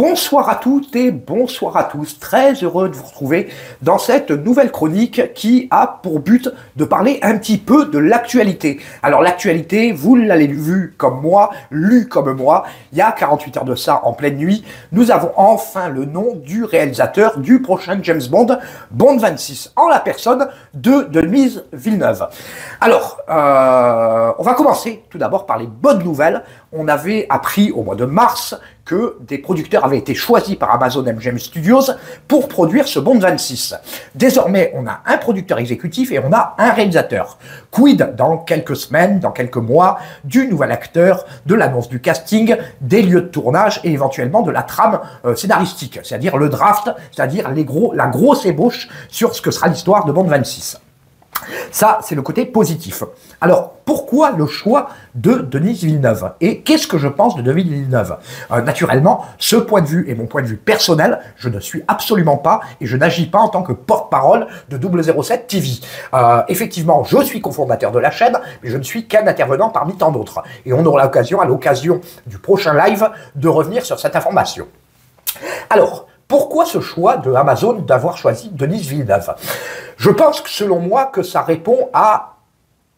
Bonsoir à toutes et bonsoir à tous. Très heureux de vous retrouver dans cette nouvelle chronique qui a pour but de parler un petit peu de l'actualité. Alors l'actualité, vous l'avez vu comme moi, lu comme moi, il y a 48 heures de ça, en pleine nuit, nous avons enfin le nom du réalisateur du prochain James Bond, Bond 26, en la personne de Denis Villeneuve. Alors, on va commencer tout d'abord par les bonnes nouvelles. On avait appris au mois de mars que des producteurs avaient été choisis par Amazon MGM Studios pour produire ce Bond 26. Désormais, on a un producteur exécutif et on a un réalisateur. Quid dans quelques semaines, dans quelques mois, du nouvel acteur, de l'annonce du casting, des lieux de tournage et éventuellement de la trame scénaristique, c'est-à-dire le draft, c'est-à-dire la grosse ébauche sur ce que sera l'histoire de Bond 26. Ça, c'est le côté positif. Alors, pourquoi le choix de Denis Villeneuve? Et qu'est-ce que je pense de Denis Villeneuve? Naturellement, ce point de vue est mon point de vue personnel. Je ne suis absolument pas et je n'agis pas en tant que porte-parole de 007 TV. Effectivement, je suis cofondateur de la chaîne, mais je ne suis qu'un intervenant parmi tant d'autres. Et on aura l'occasion, à l'occasion du prochain live, de revenir sur cette information. Alors, pourquoi ce choix de Amazon d'avoir choisi Denis Villeneuve? Je pense, selon moi, que ça répond à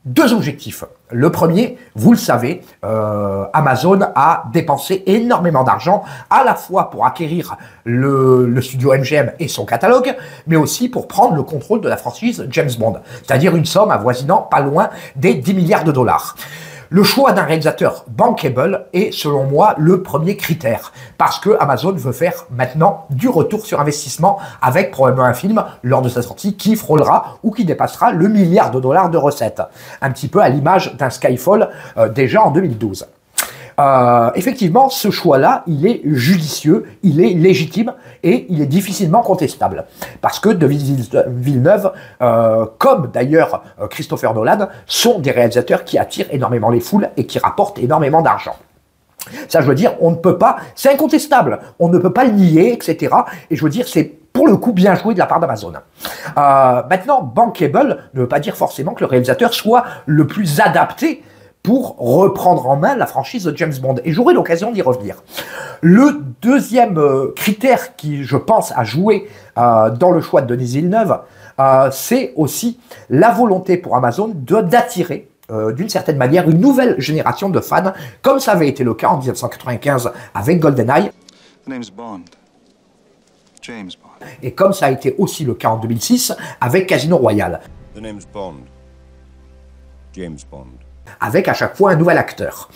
deux objectifs. Le premier, vous le savez, Amazon a dépensé énormément d'argent, à la fois pour acquérir le studio MGM et son catalogue, mais aussi pour prendre le contrôle de la franchise James Bond, c'est-à-dire une somme avoisinant pas loin des 10 milliards de dollars. Le choix d'un réalisateur bankable est, selon moi, le premier critère. Parce que Amazon veut faire maintenant du retour sur investissement avec probablement un film, lors de sa sortie, qui frôlera ou qui dépassera le milliard de dollars de recettes. Un petit peu à l'image d'un Skyfall déjà en 2012. Effectivement, ce choix-là, il est judicieux, il est légitime et il est difficilement contestable. Parce que Denis Villeneuve, comme d'ailleurs Christopher Nolan, sont des réalisateurs qui attirent énormément les foules et qui rapportent énormément d'argent. Ça, je veux dire, on ne peut pas, c'est incontestable, on ne peut pas le nier, etc. Et je veux dire, c'est pour le coup bien joué de la part d'Amazon. Maintenant, bankable ne veut pas dire forcément que le réalisateur soit le plus adapté pour reprendre en main la franchise de James Bond. Et j'aurai l'occasion d'y revenir. Le deuxième critère qui, je pense, a joué dans le choix de Denis Villeneuve, c'est aussi la volonté pour Amazon d'attirer d'une certaine manière une nouvelle génération de fans, comme ça avait été le cas en 1995 avec GoldenEye. Bond. James Bond. Et comme ça a été aussi le cas en 2006 avec Casino Royale. The name's Bond. James Bond. Avec à chaque fois un nouvel acteur.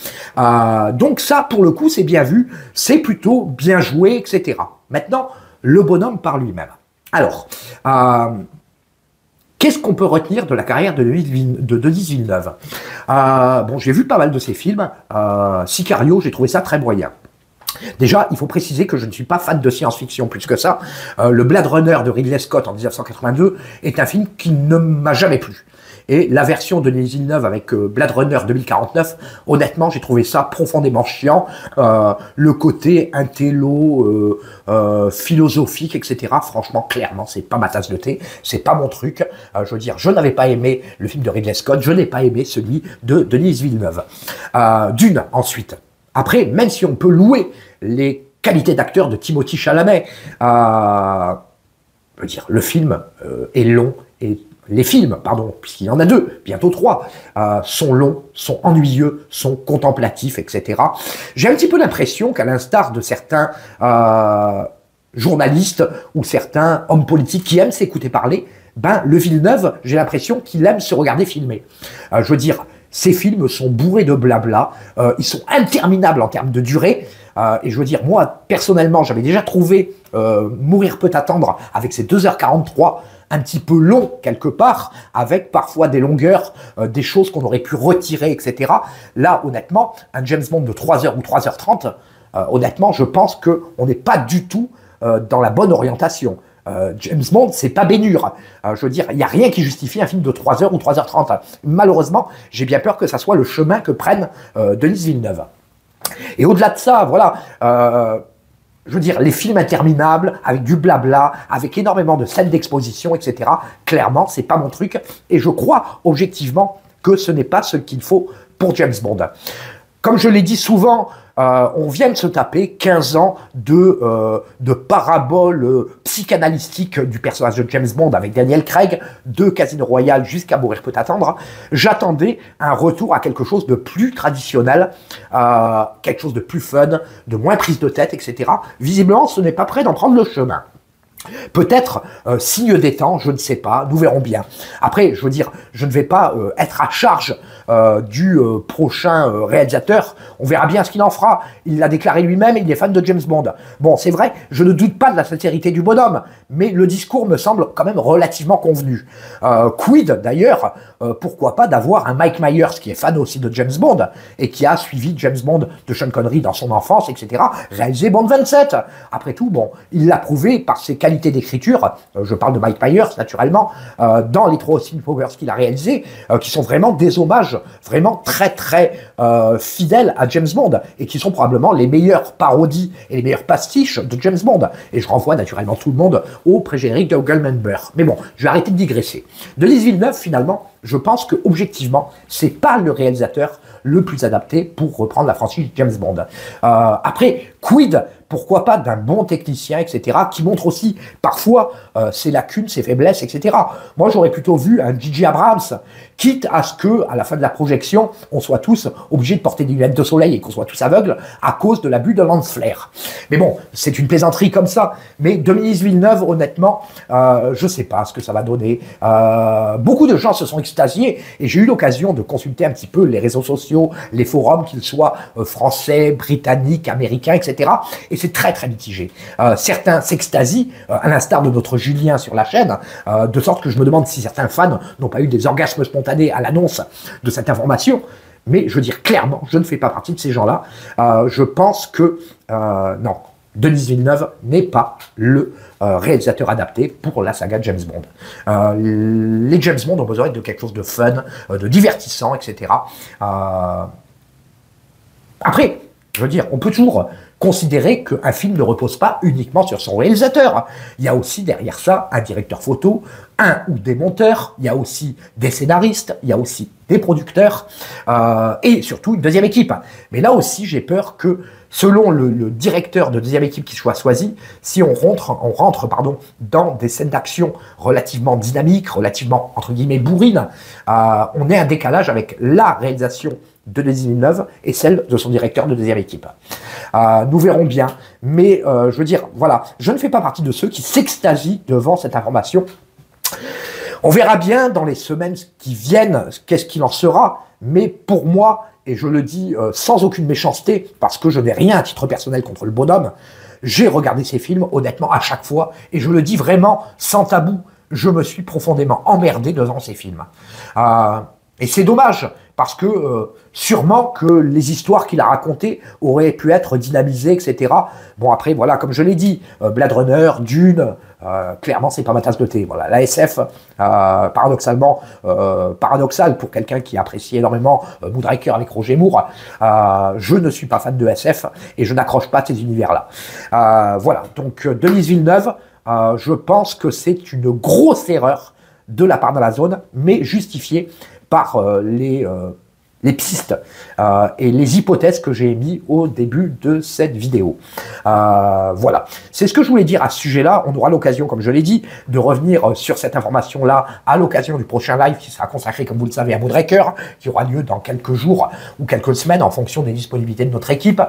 Donc ça, pour le coup, c'est bien vu, c'est plutôt bien joué, etc. Maintenant, le bonhomme par lui-même. Alors, qu'est-ce qu'on peut retenir de la carrière de Denis Villeneuve? Bon, j'ai vu pas mal de ses films. Sicario, j'ai trouvé ça très moyen. Déjà, il faut préciser que je ne suis pas fan de science-fiction plus que ça. Le Blade Runner de Ridley Scott en 1982 est un film qui ne m'a jamais plu. Et la version de Denis Villeneuve avec Blade Runner 2049, honnêtement, j'ai trouvé ça profondément chiant. Le côté intello, philosophique, etc. Franchement, clairement, c'est pas ma tasse de thé, c'est pas mon truc. Je veux dire, je n'avais pas aimé le film de Ridley Scott, je n'ai pas aimé celui de Denis Villeneuve. Dune, ensuite. Après, même si on peut louer les qualités d'acteur de Timothée Chalamet, je veux dire, le film est long et les films, pardon, puisqu'il y en a deux, bientôt trois, sont longs, sont ennuyeux, sont contemplatifs, etc. J'ai un petit peu l'impression qu'à l'instar de certains journalistes ou certains hommes politiques qui aiment s'écouter parler, ben, le Villeneuve, j'ai l'impression qu'il aime se regarder filmer. Je veux dire, ces films sont bourrés de blabla, ils sont interminables en termes de durée, et je veux dire, moi, personnellement, j'avais déjà trouvé Mourir peut attendre avec ses 2h43, un petit peu long quelque part, avec parfois des longueurs, des choses qu'on aurait pu retirer, etc. Là, honnêtement, un James Bond de 3h ou 3h30, honnêtement, je pense qu'on n'est pas du tout dans la bonne orientation. James Bond, c'est pas Bénure. Je veux dire, il n'y a rien qui justifie un film de 3h ou 3h30. Malheureusement, j'ai bien peur que ça soit le chemin que prenne Denis Villeneuve. Et au-delà de ça, voilà, je veux dire, les films interminables, avec du blabla, avec énormément de scènes d'exposition, etc. Clairement, c'est pas mon truc. Et je crois, objectivement, que ce n'est pas ce qu'il faut pour James Bond. Comme je l'ai dit souvent, on vient de se taper 15 ans de parabole psychanalytique du personnage de James Bond avec Daniel Craig, de Casino Royale jusqu'à Mourir peut attendre. J'attendais un retour à quelque chose de plus traditionnel, quelque chose de plus fun, de moins prise de tête, etc. Visiblement, ce n'est pas prêt d'en prendre le chemin. Peut-être signe des temps, je ne sais pas, nous verrons bien. Après, je veux dire, je ne vais pas être à charge du prochain réalisateur. On verra bien ce qu'il en fera. Il l'a déclaré lui-même, il est fan de James Bond. Bon, c'est vrai, je ne doute pas de la sincérité du bonhomme, mais le discours me semble quand même relativement convenu. Quid, d'ailleurs, pourquoi pas d'avoir un Mike Myers qui est fan aussi de James Bond et qui a suivi James Bond de Sean Connery dans son enfance, etc., réalisé Bond 27. Après tout, bon, il l'a prouvé par ses qualités d'écriture, je parle de Mike Myers naturellement, dans les 3 Austin Powers qu'il a réalisés, qui sont vraiment des hommages vraiment très très fidèles à James Bond, et qui sont probablement les meilleures parodies et les meilleurs pastiches de James Bond. Et je renvoie naturellement tout le monde au pré-générique de Goldmember. Mais bon, je vais arrêter de digresser. Denis Villeneuve, finalement, je pense que objectivement, c'est pas le réalisateur le plus adapté pour reprendre la franchise James Bond. Après, quid, pourquoi pas d'un bon technicien, etc., qui montre aussi parfois ses lacunes, ses faiblesses, etc. Moi, j'aurais plutôt vu un J.J. Abrams, quitte à ce que, à la fin de la projection, on soit tous obligés de porter des lunettes de soleil et qu'on soit tous aveugles à cause de l'abus de lance flare. Mais bon, c'est une plaisanterie comme ça. Mais Denis Villeneuve, honnêtement, je sais pas ce que ça va donner. Beaucoup de gens se sont extasiés et j'ai eu l'occasion de consulter un petit peu les réseaux sociaux, les forums, qu'ils soient français, britanniques, américains, etc. Et c'est très très mitigé. Certains s'extasient, à l'instar de notre Julien sur la chaîne, de sorte que je me demande si certains fans n'ont pas eu des orgasmes spontanés à l'annonce de cette information. Mais je veux dire clairement, je ne fais pas partie de ces gens-là. Je pense que non, Denis Villeneuve n'est pas le réalisateur adapté pour la saga James Bond. Les James Bond ont besoin de quelque chose de fun, de divertissant, etc. Après, je veux dire, on peut toujours considérer qu'un film ne repose pas uniquement sur son réalisateur. Il y a aussi derrière ça un directeur photo, un ou des monteurs, il y a aussi des scénaristes, il y a aussi des producteurs, et surtout une deuxième équipe. Mais là aussi, j'ai peur que, selon le directeur de deuxième équipe qui soit choisi, si on rentre dans des scènes d'action relativement dynamiques, relativement, entre guillemets, bourrines, on ait un décalage avec la réalisation de Denis Villeneuve et celle de son directeur de deuxième équipe. Nous verrons bien, mais je veux dire, voilà, je ne fais pas partie de ceux qui s'extasient devant cette information. On verra bien dans les semaines qui viennent qu'est-ce qu'il en sera, mais pour moi, et je le dis sans aucune méchanceté, parce que je n'ai rien à titre personnel contre le bonhomme, j'ai regardé ces films honnêtement à chaque fois, et je le dis vraiment sans tabou, je me suis profondément emmerdé devant ces films. Et c'est dommage, parce que sûrement que les histoires qu'il a racontées auraient pu être dynamisées, etc. Bon, après, voilà, comme je l'ai dit, Blade Runner, Dune, clairement, c'est pas ma tasse de thé. Voilà, la SF, paradoxalement, paradoxal pour quelqu'un qui apprécie énormément Moonraker avec Roger Moore, je ne suis pas fan de SF et je n'accroche pas à ces univers-là. Voilà, donc Denis Villeneuve, je pense que c'est une grosse erreur de la part de la zone, mais justifiée par les pistes et les hypothèses que j'ai émises au début de cette vidéo. Voilà, c'est ce que je voulais dire à ce sujet-là. On aura l'occasion, comme je l'ai dit, de revenir sur cette information-là à l'occasion du prochain live qui sera consacré, comme vous le savez, à Moonraker, qui aura lieu dans quelques jours ou quelques semaines en fonction des disponibilités de notre équipe.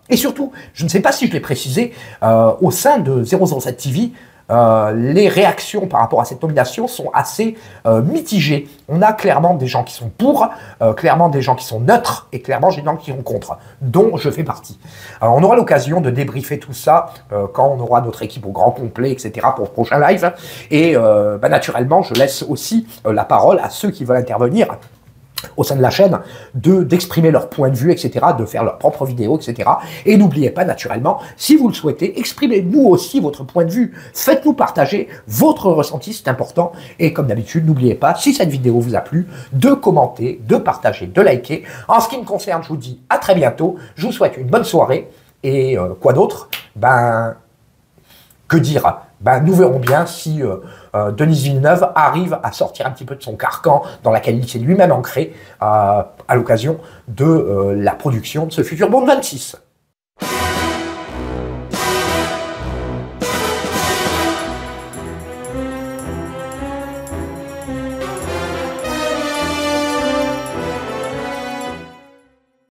Et surtout, je ne sais pas si je l'ai précisé, au sein de 007 TV, les réactions par rapport à cette nomination sont assez mitigées. On a clairement des gens qui sont pour, clairement des gens qui sont neutres, et clairement des gens qui sont contre, dont je fais partie. On aura l'occasion de débriefer tout ça quand on aura notre équipe au grand complet, etc. pour le prochain live. Et naturellement, je laisse aussi la parole à ceux qui veulent intervenir au sein de la chaîne, d'exprimer leur point de vue, etc., de faire leurs propres vidéos, etc. Et n'oubliez pas, naturellement, si vous le souhaitez, exprimez-nous aussi votre point de vue. Faites-nous partager votre ressenti, c'est important. Et comme d'habitude, n'oubliez pas, si cette vidéo vous a plu, de commenter, de partager, de liker. En ce qui me concerne, je vous dis à très bientôt. Je vous souhaite une bonne soirée. Et quoi d'autre? Ben, que dire? nous verrons bien si Denis Villeneuve arrive à sortir un petit peu de son carcan dans lequel il s'est lui-même ancré à l'occasion de la production de ce futur Bond 26.